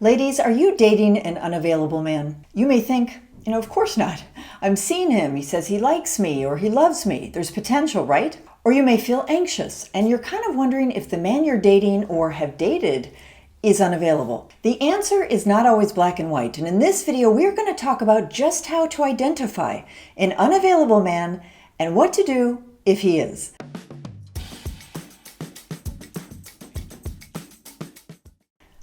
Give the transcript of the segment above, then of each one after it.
Ladies, are you dating an unavailable man? You may think, of course not. I'm seeing him. He says he likes me or he loves me. There's potential, right? Or you may feel anxious and you're kind of wondering if the man you're dating or have dated is unavailable. The answer is not always black and white. And in this video, we're going to talk about just how to identify an unavailable man and what to do if he is.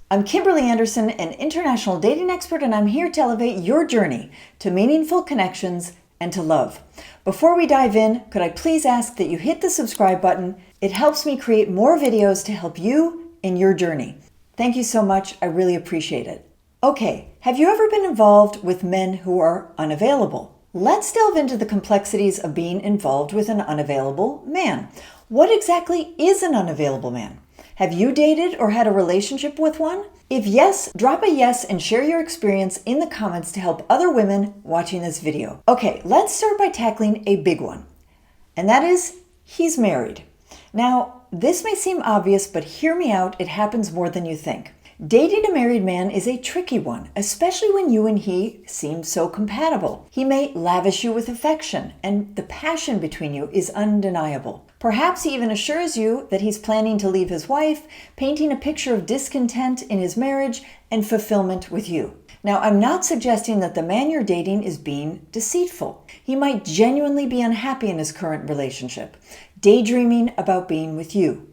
I'm Kimberly Anderson, an international dating expert, and I'm here to elevate your journey to meaningful connections and to love. Before we dive in, could I please ask that you hit the subscribe button? It helps me create more videos to help you in your journey. Thank you so much. I really appreciate it. Okay, have you ever been involved with men who are unavailable? Let's delve into the complexities of being involved with an unavailable man. What exactly is an unavailable man? Have you dated or had a relationship with one? If yes, drop a yes and share your experience in the comments to help other women watching this video. Okay, let's start by tackling a big one, and that is he's married. Now, this may seem obvious, but hear me out, it happens more than you think. Dating a married man is a tricky one, especially when you and he seem so compatible. He may lavish you with affection, and the passion between you is undeniable. Perhaps he even assures you that he's planning to leave his wife, painting a picture of discontent in his marriage and fulfillment with you. Now, I'm not suggesting that the man you're dating is being deceitful. He might genuinely be unhappy in his current relationship, daydreaming about being with you.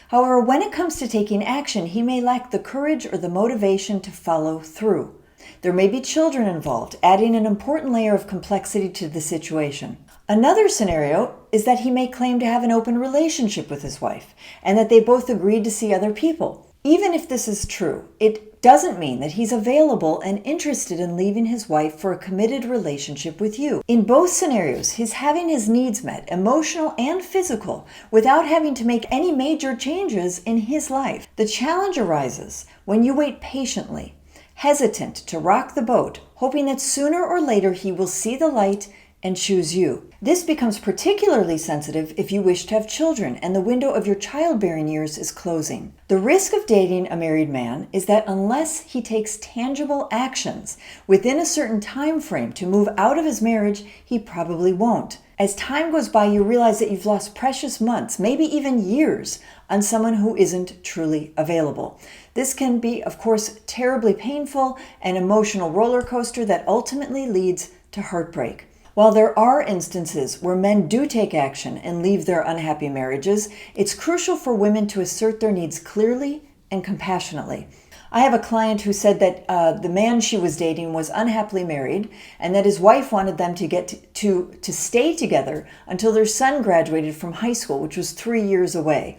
However, when it comes to taking action, he may lack the courage or the motivation to follow through. There may be children involved, adding an important layer of complexity to the situation. Another scenario is that he may claim to have an open relationship with his wife and that they both agreed to see other people. Even if this is true, it doesn't mean that he's available and interested in leaving his wife for a committed relationship with you. In both scenarios, he's having his needs met, emotional and physical, without having to make any major changes in his life. The challenge arises when you wait patiently, hesitant to rock the boat, hoping that sooner or later he will see the light and choose you. This becomes particularly sensitive if you wish to have children and the window of your childbearing years is closing. The risk of dating a married man is that unless he takes tangible actions within a certain time frame to move out of his marriage, he probably won't. As time goes by, you realize that you've lost precious months, maybe even years, on someone who isn't truly available. This can be, of course, terribly painful, an emotional roller coaster that ultimately leads to heartbreak. While there are instances where men do take action and leave their unhappy marriages, it's crucial for women to assert their needs clearly and compassionately. I have a client who said that the man she was dating was unhappily married and that his wife wanted them to stay together until their son graduated from high school, which was 3 years away.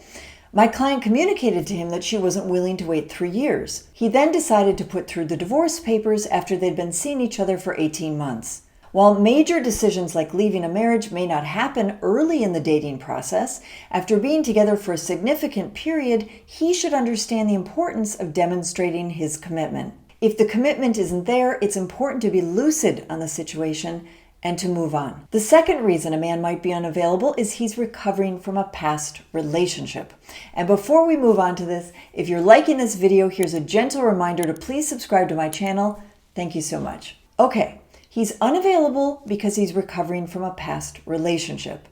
My client communicated to him that she wasn't willing to wait 3 years. He then decided to put through the divorce papers after they'd been seeing each other for 18 months. While major decisions like leaving a marriage may not happen early in the dating process, after being together for a significant period, he should understand the importance of demonstrating his commitment. If the commitment isn't there, it's important to be lucid on the situation and to move on. The second reason a man might be unavailable is he's recovering from a past relationship. And before we move on to this, if you're liking this video, here's a gentle reminder to please subscribe to my channel. Thank you so much. Okay. He's unavailable because he's recovering from a past relationship.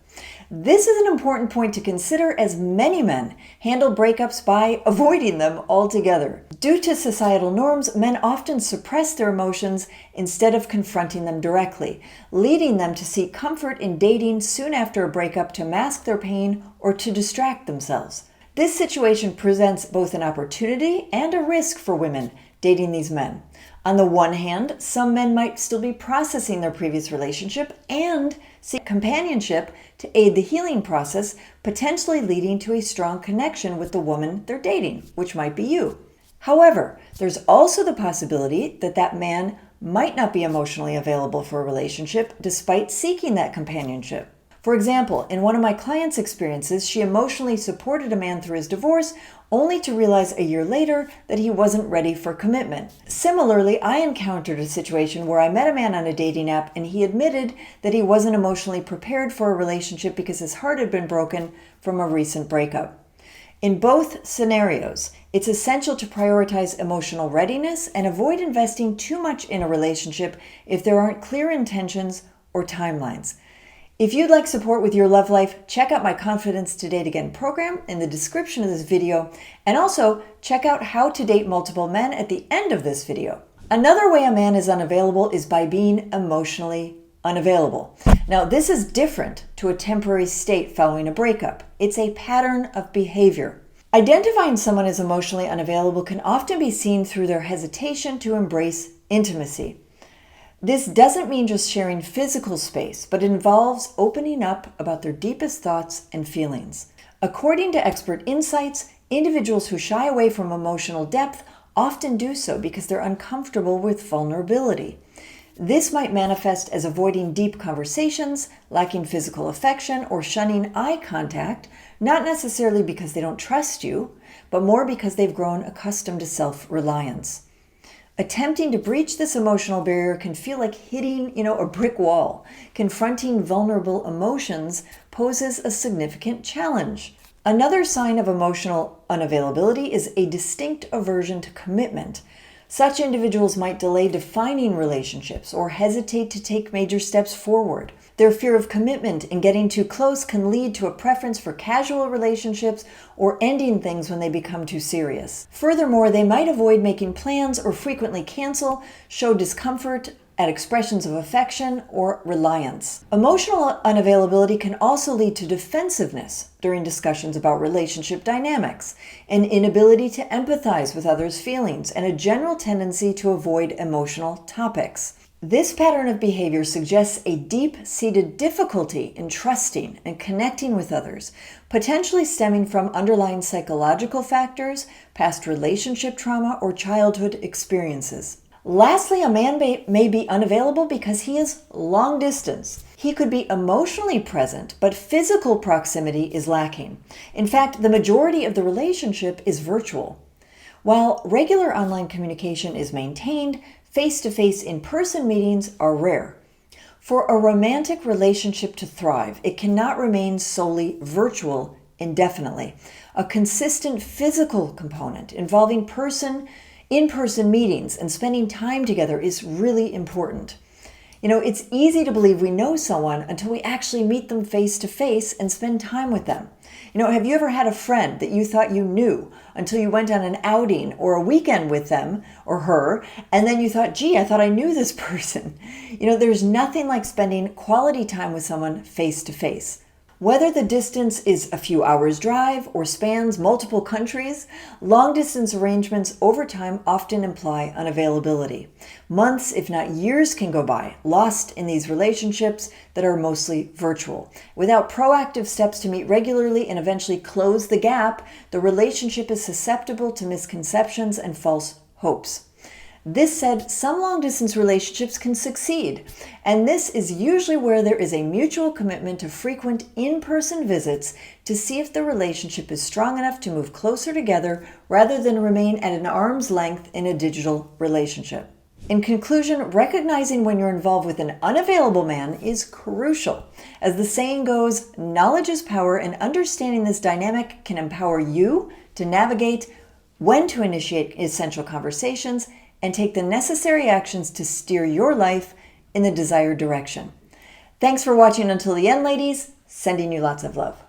This is an important point to consider as many men handle breakups by avoiding them altogether. Due to societal norms, men often suppress their emotions instead of confronting them directly, leading them to seek comfort in dating soon after a breakup to mask their pain or to distract themselves. This situation presents both an opportunity and a risk for women dating these men. On the one hand, some men might still be processing their previous relationship and seek companionship to aid the healing process, potentially leading to a strong connection with the woman they're dating, which might be you. However, there's also the possibility that that man might not be emotionally available for a relationship despite seeking that companionship. For example, in one of my clients' experiences, she emotionally supported a man through his divorce, only to realize a year later that he wasn't ready for commitment. Similarly, I encountered a situation where I met a man on a dating app and he admitted that he wasn't emotionally prepared for a relationship because his heart had been broken from a recent breakup. In both scenarios, it's essential to prioritize emotional readiness and avoid investing too much in a relationship if there aren't clear intentions or timelines. If you'd like support with your love life, check out my Confidence to Date Again program in the description of this video, and also check out How to Date Multiple Men at the end of this video. Another way a man is unavailable is by being emotionally unavailable. Now, this is different to a temporary state following a breakup. It's a pattern of behavior. Identifying someone as emotionally unavailable can often be seen through their hesitation to embrace intimacy. This doesn't mean just sharing physical space, but involves opening up about their deepest thoughts and feelings. According to expert insights, individuals who shy away from emotional depth often do so because they're uncomfortable with vulnerability. This might manifest as avoiding deep conversations, lacking physical affection, or shunning eye contact, not necessarily because they don't trust you, but more because they've grown accustomed to self-reliance. Attempting to breach this emotional barrier can feel like hitting, a brick wall. Confronting vulnerable emotions poses a significant challenge. Another sign of emotional unavailability is a distinct aversion to commitment. Such individuals might delay defining relationships or hesitate to take major steps forward. Their fear of commitment and getting too close can lead to a preference for casual relationships or ending things when they become too serious. Furthermore, they might avoid making plans or frequently cancel, show discomfort at expressions of affection or reliance. Emotional unavailability can also lead to defensiveness during discussions about relationship dynamics, an inability to empathize with others' feelings, and a general tendency to avoid emotional topics. This pattern of behavior suggests a deep-seated difficulty in trusting and connecting with others, potentially stemming from underlying psychological factors, past relationship trauma, or childhood experiences. Lastly, a man may be unavailable because he is long distance. He could be emotionally present, but physical proximity is lacking. In fact, the majority of the relationship is virtual. While regular online communication is maintained, face-to-face in-person meetings are rare. For a romantic relationship to thrive, it cannot remain solely virtual indefinitely. A consistent physical component involving in-person meetings and spending time together is really important. It's easy to believe we know someone until we actually meet them face to face and spend time with them. Have you ever had a friend that you thought you knew until you went on an outing or a weekend with them or her, and then you thought, gee, I thought I knew this person? There's nothing like spending quality time with someone face to face. Whether the distance is a few hours drive or spans multiple countries, long-distance arrangements over time often imply unavailability. Months, if not years, can go by, lost in these relationships that are mostly virtual. Without proactive steps to meet regularly and eventually close the gap, the relationship is susceptible to misconceptions and false hopes. This said, some long-distance relationships can succeed, and this is usually where there is a mutual commitment to frequent in-person visits to see if the relationship is strong enough to move closer together rather than remain at an arm's length in a digital relationship. In conclusion, recognizing when you're involved with an unavailable man is crucial. As the saying goes, knowledge is power, and understanding this dynamic can empower you to navigate when to initiate essential conversations and take the necessary actions to steer your life in the desired direction. Thanks for watching until the end, ladies. Sending you lots of love.